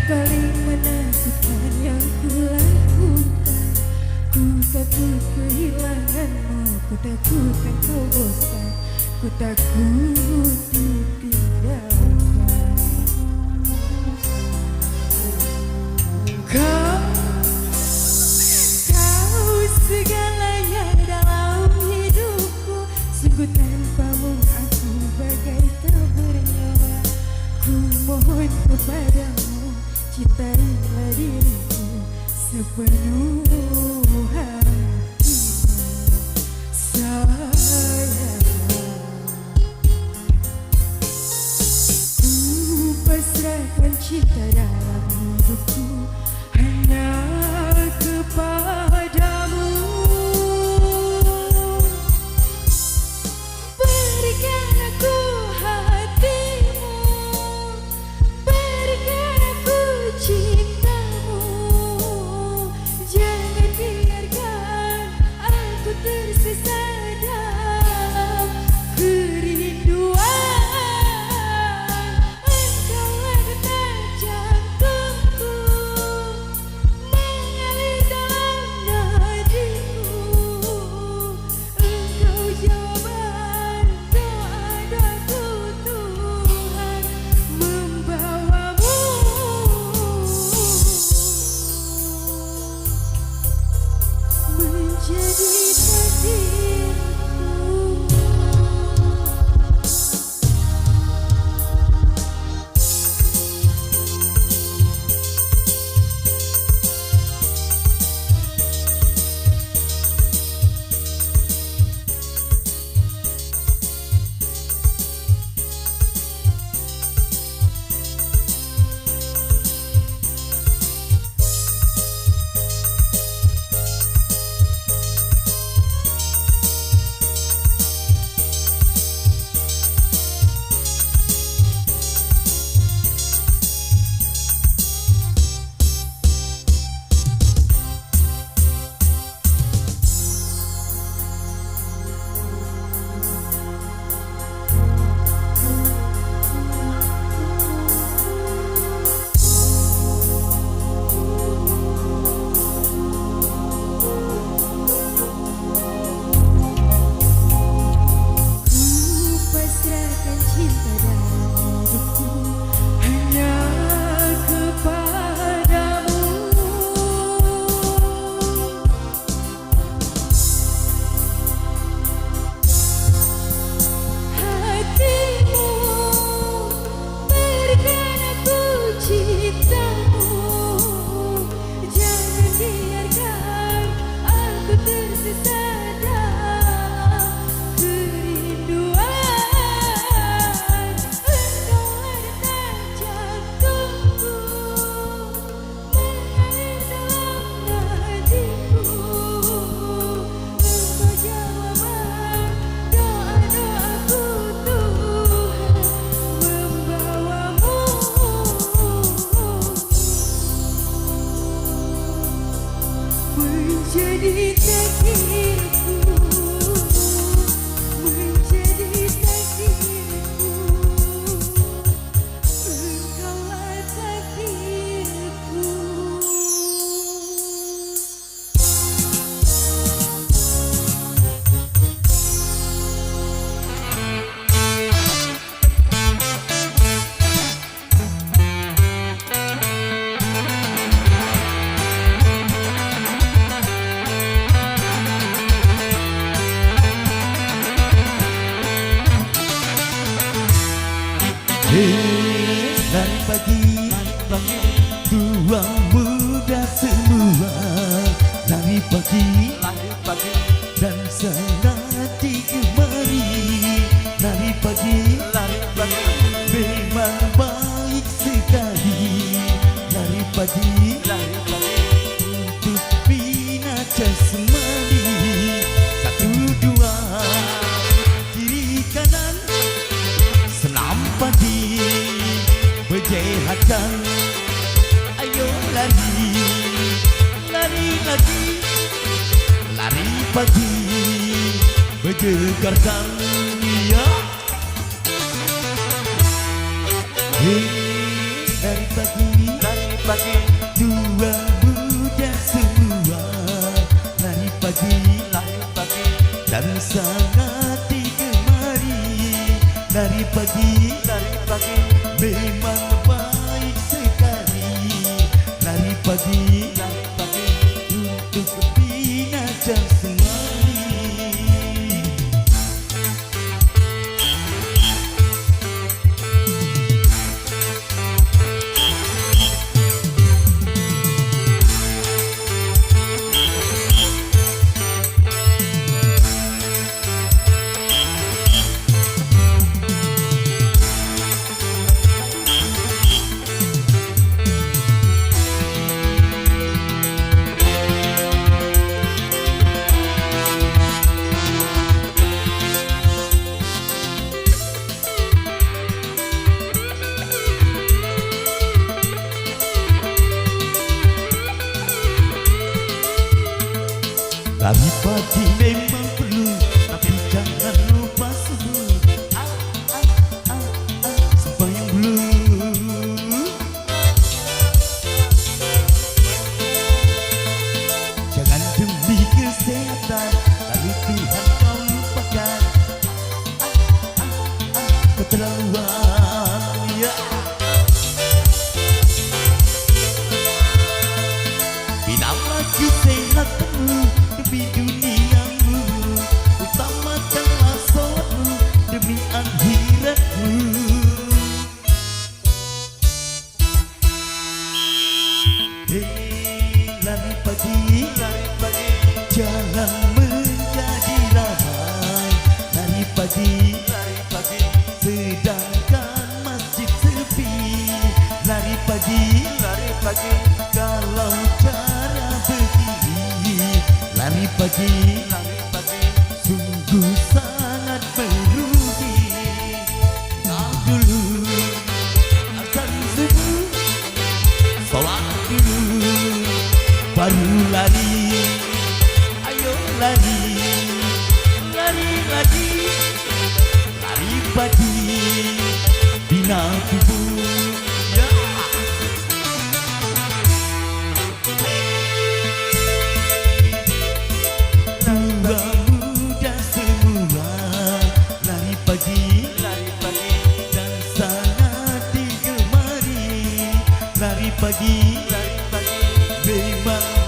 paling menakutkan yang kulakukan. Ku takut kehilanganmu, ku takut engkau bosan, ku takut ditinggalkan. Kau segalanya dalam hidupku, sungguh tanpamu aku bagai tak bernyawa. Ku mohon kepadamu, cintailah diriku sepenuh hati, sayang. Ku pasrahkan cinta dalam hidupku hanya kepadamu. Berikan aku hatimu, berikan aku cintamu. Jangan biarkan aku tersisa dalam kerinduan. Engkaulah detak jantungku, mengalir dalam nadiku. Engkau jawaban doa-doaku, Tuhan membawamu menjadi takdirku. Menjadi takdirku, menjadi takdirku. Engkaulah takdirku. Dari pagi tua muda semua, lari pagi dan senanti kemari. Lari pagi memang baik sekali. Lari pagi untuk bina jasmani. Satu dua kiri kanan, senam pagi menyehatkan. Ayo lari, lari lagi, lari pagi menyegarkan. Ya, dari pagi pagi untuk bina jasmani. Lari pagi memang perlu, tapi jangan lupa subuh. Sembahyang dulu. Jangan demi kesehatan, lalu Tuhan kau lupakan. Keterlaluan, ya. Bila lagi sehatmu demi duniamu, utamakanlah sholatmu demi akhiratmu. Hei, lari pagi, jalan menjadi ramai. Lari pagi, sedangkan masjid sepi. Lari pagi, kalau cara begini. Lari pagi, sungguh sangat merugi. Kau dulu azan subuh, sholat dulu, baru lari. Ayo lari, lari lagi. Lari pagi, bina tubuh, ya. Tua muda semua, lari pagi, dan sangat digemari. Lari pagi, memang